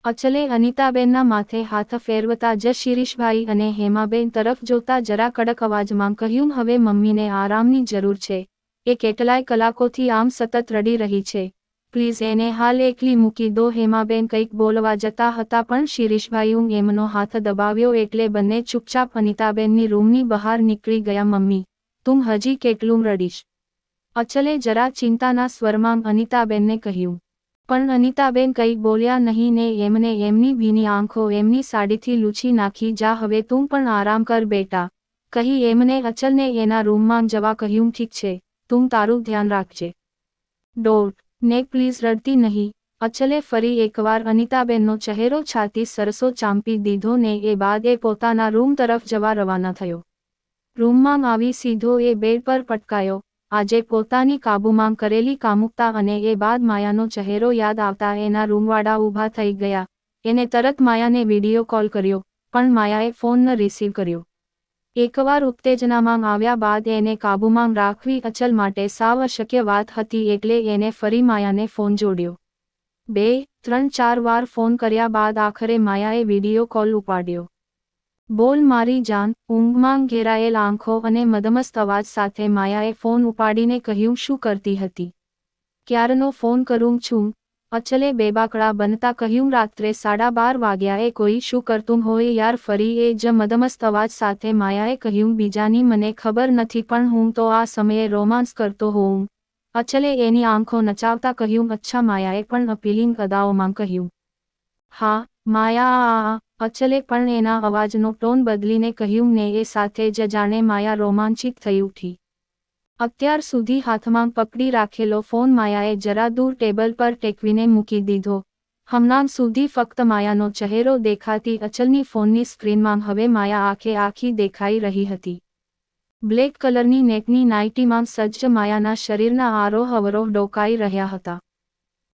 અચલે અનિતાબેનના માથે હાથ ફેરવતા જ શિરીષભાઈ અને હેમાબેન તરફ જોતા જરા કડક અવાજમાં કહ્યું, હવે મમ્મીને આરામની જરૂર છે. એ કેટલાય કલાકોથી આમ સતત રડી રહી છે. પ્લીઝ એને હાલ એકલી મૂકી દો. હેમાબેન કંઈક બોલવા જતા હતા પણ શિરીષભાઈએ એમનો હાથ દબાવ્યો એટલે બંને ચૂપચાપ અનિતાબેનની રૂમની બહાર નીકળી ગયા. મમ્મી, તું હજી કેટલું રડીશ? અચલે જરા ચિંતાના સ્વરમાં અનિતાબેનને કહ્યું. પણ અનિતાબેન કંઈ બોલ્યા નહીં ને એમને એમની ભીની આંખો એમની સાડીથી લૂછી નાખી. જા હવે તું પણ આરામ કર બેટા, કહી એમને અચલને એના રૂમમાં જવા કહ્યું. ઠીક છે, તું તારું ધ્યાન રાખજે. ડોન્ટ ને પ્લીઝ રડતી નહીં. અચલે ફરી એકવાર અનિતાબેનનો ચહેરો છાતી સરસો ચાંપી દીધો ને એ બાદ એ પોતાના રૂમ તરફ જવા રવાના થયો. રૂમમાં આવી સીધો એ બેડ પર પટકાયો. આજે પોતાની કાબૂમાં કરેલી કામુકતા અને એ બાદ માયાનો ચહેરો યાદ આવતા એના રૂમવાળા ઊભા થઈ ગયા. એને તરત માયાને વિડીયો કોલ કર્યો, પણ માયાએ ફોન ન રિસીવ કર્યો. એકવાર ઉત્તેજનામાં આવ્યા બાદ એને કાબૂમાં રાખવી અચલ માટે સાવ અશક્ય વાત હતી એટલે એને ફરી માયાને ફોન જોડ્યો. 2-3-4 વાર ફોન કર્યા બાદ આખરે માયાએ વિડીયો કોલ ઉપાડ્યો. બોલ મારી જાન, ઊંઘમાં ઘેરાયેલ આંખો અને મદમસ્ત અવાજ સાથે માયાએ ફોન ઉપાડીને કહ્યું, શું કરતી હતી? ક્યારનો ફોન કરું છું? અચલે બેબાકડા બનતા કહ્યું, રાત્રે 12:30 વાગ્યાએ. કોઈ શું કરતું હોય યાર? ફરી એ જ મદમસ્ત અવાજ સાથે માયાએ કહ્યું, બીજાની મને ખબર નથી પણ હું તો આ સમયે રોમાન્સ કરતો હોઉં. અચલે એની આંખો નચાવતા કહ્યું, અચ્છા. માયાએ પણ અપીલિંગ અદાઓમાં કહ્યું. હા માયા. અચલે પણ એના અવાજનો ટોન બદલીને કહ્યું ને એ સાથે જ જાણે માયા રોમાંચિત થઈ ઉઠી. અત્યાર સુધી હાથમાં પકડી રાખેલો ફોન માયાએ જરા દૂર ટેબલ પર ટેકવીને મૂકી દીધો. હમણાં સુધી ફક્ત માયાનો ચહેરો દેખાતી અચલની ફોનની સ્ક્રીનમાં હવે માયા આખે આખી દેખાઈ રહી હતી. બ્લેક કલરની નેટની નાઇટીમાં સજ્જ માયાના શરીરના આરોહ અવરોહ ડોકાઈ રહ્યા હતા.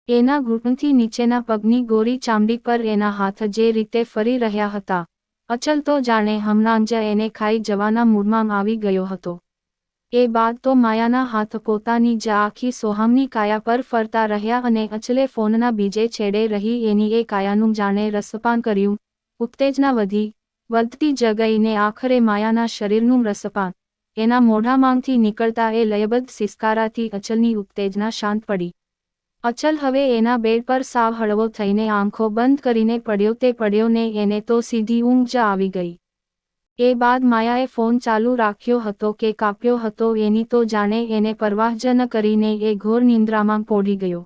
એના ઘૂંટણથી નીચેના પગની ગોરી ચામડી પર એના હાથ જે રીતે ફરી રહ્યા હતા, અચલ તો જાણે હમણાં જ એને ખાઈ જવાના મૂડમાં આવી ગયો હતો. એ બાદ તો માયાના હાથ પોતાની જ આખી સોહામની કાયા પર ફરતા રહ્યા અને અચલે ફોનના બીજે છેડે રહી એની એ કાયાનું જાણે રસપાન કર્યું. ઉત્તેજના વધતી જ ગઈને આખરે માયાના શરીરનું રસપાન. એના મોઢામાંથી નીકળતા એ લયબદ્ધ સિસકારાથી અચલની ઉત્તેજના શાંત પડી. અચલ હવે એના બેડ પર સાવ હળવો થઈને આંખો બંધ કરીને પડ્યો તે પડ્યો ને એને તો સીધી ઊંઘ જ આવી ગઈ. એ બાદ માયાએ ફોન ચાલુ રાખ્યો હતો કે કાપ્યો હતો એની તો જાણે એને પરવાહ જ ન કરીને એ ઘોર નિંદ્રામાં પોઢી ગયો.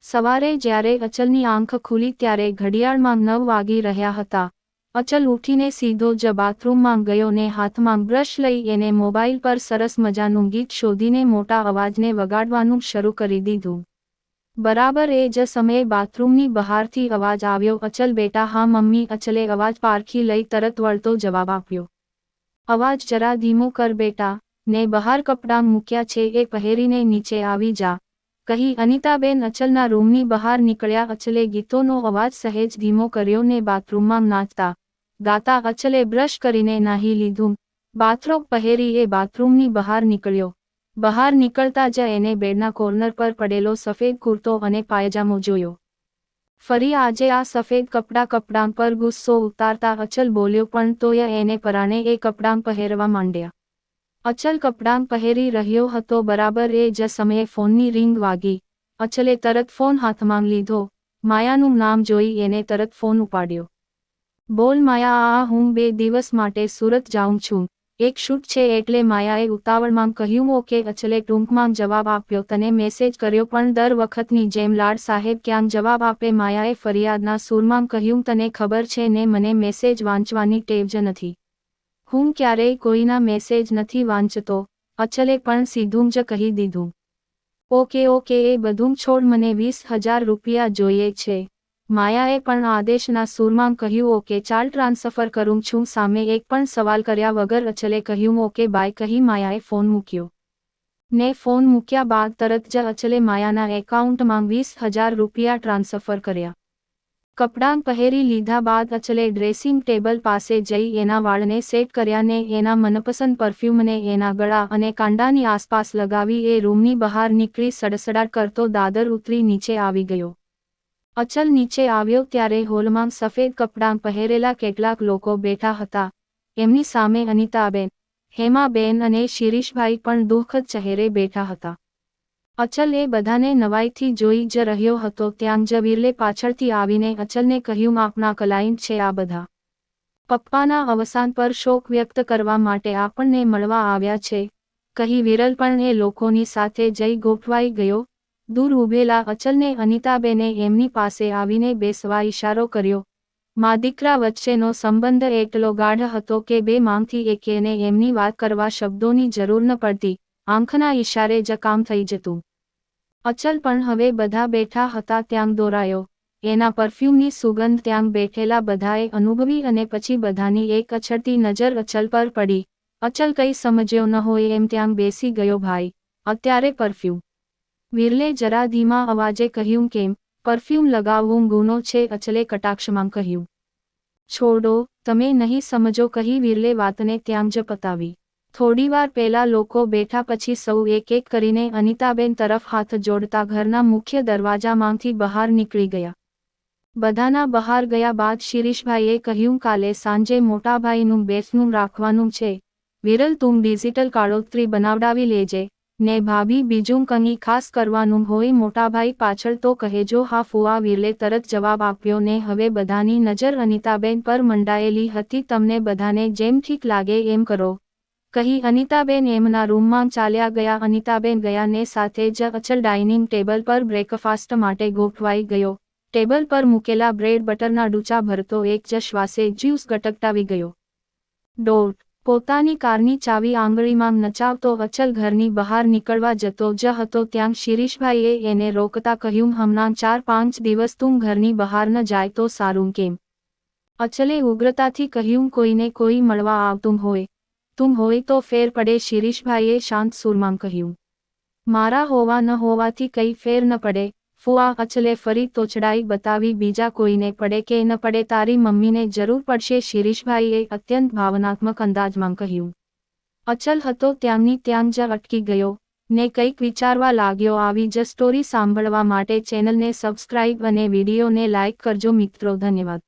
સવારે જ્યારે અચલની આંખ ખુલી ત્યારે ઘડિયાળમાં 9 વાગી રહ્યા હતા. અચલ ઉઠીને સીધો જ બાથરૂમમાં ગયો ને હાથમાં બ્રશ લઈ એને મોબાઈલ પર સરસ મજાનું ગીત શોધીને મોટા અવાજને વગાડવાનું શરૂ કરી દીધું. બરાબર એ જ સમયે બાથરૂમની બહારથી અવાજ આવ્યો, અચલ બેટા. હા મમ્મી. અચલે અવાજ પારખી લઈ તરત વળતો જવાબ આપ્યો. અવાજ જરા ધીમો કર બેટા, ને બહાર કપડાં મૂક્યા છે એ પહેરીને નીચે આવી જા, કહી અનિતાબેન અચલના રૂમની બહાર નીકળ્યા. અચલે ગીતોનો અવાજ સહેજ ધીમો કર્યો ને બાથરૂમમાં નાચતા ગાતા અચલે બ્રશ કરીને નાહી લીધું. બાથરોબ પહેરી એ બાથરૂમની બહાર નીકળ્યો. બહાર નીકળતા જ એને બેડના કોર્નર પર પડેલો સફેદ કુર્તો અને પાયજામો જોયો. ફરી આજે આ સફેદ કપડાં પર ગુસ્સો ઉતારતા અચલ બોલ્યો, પણ તોય એને પરાણે એ કપડાં પહેરવા માંડ્યા. અચલ કપડાં પહેરી રહ્યો હતો. બરાબર એ જ સમયે ફોનની રિંગ વાગી. અચલે તરત ફોન હાથમાં લીધો. માયાનું નામ જોઈ એને તરત ફોન ઉપાડ્યો. બોલ માયા. હું 2 દિવસ માટે સુરત જાઉં છું. એક શૂટ છે એટલે માયાએ ઉતાવળમાં કહ્યું. ઓકે. અચલે ટૂંકમાં જવાબ આપ્યો. તને મેસેજ કર્યો પણ દર વખતની જેમ લાડ સાહેબ ક્યાં જવાબ આપે? માયાએ ફરિયાદના સૂરમાં કહ્યું. તને ખબર છે ને મને મેસેજ વાંચવાની ટેવ જ નથી. હું ક્યારેય કોઈના મેસેજ નથી વાંચતો. અચલે પણ સીધું જ કહી દીધું. ઓકે એ બધું છોડ, મને 20,000 રૂપિયા જોઈએ છે. માયાએ પણ આદેશના સૂરમાં કહ્યું. ઓકે ચાલ ટ્રાન્સફર કરું છું. સામે એક પણ સવાલ કર્યા વગર અચલે કહ્યું. ઓકે બાય કહી માયાએ ફોન મૂક્યો. ને ફોન મૂક્યા બાદ તરત જ અચલે માયાના એકાઉન્ટમાં 20,000 રૂપિયા ટ્રાન્સફર કર્યા. કપડાં પહેરી લીધા બાદ અચલે ડ્રેસિંગ ટેબલ પાસે જઈ એના વાળને સેટ કર્યા ને એના મનપસંદ પરફ્યુમને એના ગળા અને કાંડાની આસપાસ લગાવી એ રૂમની બહાર નીકળી સડસડાટ કરતો દાદર ઉતરી નીચે આવી ગયો. અચલ નીચે આવ્યો ત્યારે હોલમાં સફેદ કપડાં પહેરેલા કેટલાક લોકો બેઠા હતા. એમની સામે અનિતાબેન, હેમાબેન અને શિરીષભાઈ પણ દુઃખદ ચહેરે બેઠા હતા. અચલ એ બધાને નવાઈથી જોઈ જ રહ્યો હતો ત્યાં જ વિરલે પાછળથી આવીને અચલને કહ્યું, આપના ક્લાયન્ટ છે આ બધા. પપ્પાના અવસાન પર શોક વ્યક્ત કરવા માટે આપણને મળવા આવ્યા છે, કહી વિરલ પણ એ લોકોની સાથે જઈ ગોઠવાઈ ગયો. દૂર ઊભેલા અચલને અનિતાબેને એમની પાસે આવીને બેસવા ઈશારો કર્યો. મા દીકરા વચ્ચેનો સંબંધ એટલો ગાઢ હતો કે બે માંગથી એકેને એમની વાત કરવા શબ્દોની જરૂર ન પડતી, આંખના ઈશારે જ કામ થઈ જતું. અચલ પણ હવે બધા બેઠા હતા ત્યાં દોરાયો. એના પરફ્યુમની સુગંધ ત્યાં બેઠેલા બધાએ અનુભવી અને પછી બધાની એક અછડતી નજર અચલ પર પડી. અચલ કંઈ સમજ્યો ન હોય એમ ત્યાં બેસી ગયો. ભાઈ, અત્યારે પરફ્યુમ? વિરલે જરા ધીમા અવાજે કહ્યું. કેમ, પરફ્યુમ લગાવવું ગુનો છે? અચલે કટાક્ષમાં કહ્યું. છોડો, તમે નહીં સમજો, કહી વિરલે વાતને ત્યાં જ પતાવી. થોડીવાર પહેલા લોકો બેઠા પછી સૌ એક એક કરીને અનિતાબેન તરફ હાથ જોડતા ઘરના મુખ્ય દરવાજામાંથી બહાર નીકળી ગયા. બધાના બહાર ગયા બાદ શિરીષભાઈએ કહ્યું, કાલે સાંજે મોટાભાઈનું બેસણું રાખવાનું છે. વિરલ, તું ડિજિટલ કાળોતરી બનાવડાવી લેજે. ને ભાભી, બીજું કંઈ ખાસ કરવાનું હોય મોટાભાઈ પાછળ તો કહેજો. હા ફુવા, વિરલે તરત જવાબ આપ્યો ને હવે બધાની નજર અનિતાબેન પર મંડાયેલી હતી. તમને બધાને જેમ ઠીક લાગે એમ કરો, કહી અનિતાબેન એમના રૂમમાં ચાલ્યા ગયા. અનિતાબેન ગયા ને સાથે જ અચલ ડાઇનિંગ ટેબલ પર બ્રેકફાસ્ટ માટે ગોઠવાઈ ગયો. ટેબલ પર મૂકેલા બ્રેડ બટરના ડૂચા ભરતો એક જ શ્વાસે જ્યુસ ગટગટાવી ગયો. પોતાની કારની ચાવી આંગળીમાં નચાવતો અચલ ઘરની બહાર નીકળવા જતો જ હતો ત્યાં શિરીષભાઈએ એને રોકતા કહ્યું, હમણાં 4-5 દિવસ તું ઘરની બહાર ન જાય તો સારું. કેમ? અચલે ઉગ્રતાથી કહ્યું, કોઈને કોઈ મળવા આવતું હોય. તું હોય તો ફેર પડે. શિરીષભાઈએ શાંત સૂરમાં કહ્યું, મારા હોવા ન હોવાથી કંઈ ફેર ન પડે ફુવા. અચલે ફરી તોછડાઈ બતાવી, બીજા કોઈને પડે કે ન પડે, તારી મમ્મીને જરૂર પડશે. શિરીષભાઈએ અત્યંત ભાવનાત્મક અંદાજમાં કહ્યું. અચલ હતો ત્યાંની ત્યાં જ અટકી ગયો ને કંઈક વિચારવા લાગ્યો. આવી જ સ્ટોરી સાંભળવા માટે ચેનલને સબસ્ક્રાઇબ અને વિડીયોને લાઇક કરજો મિત્રો. ધન્યવાદ.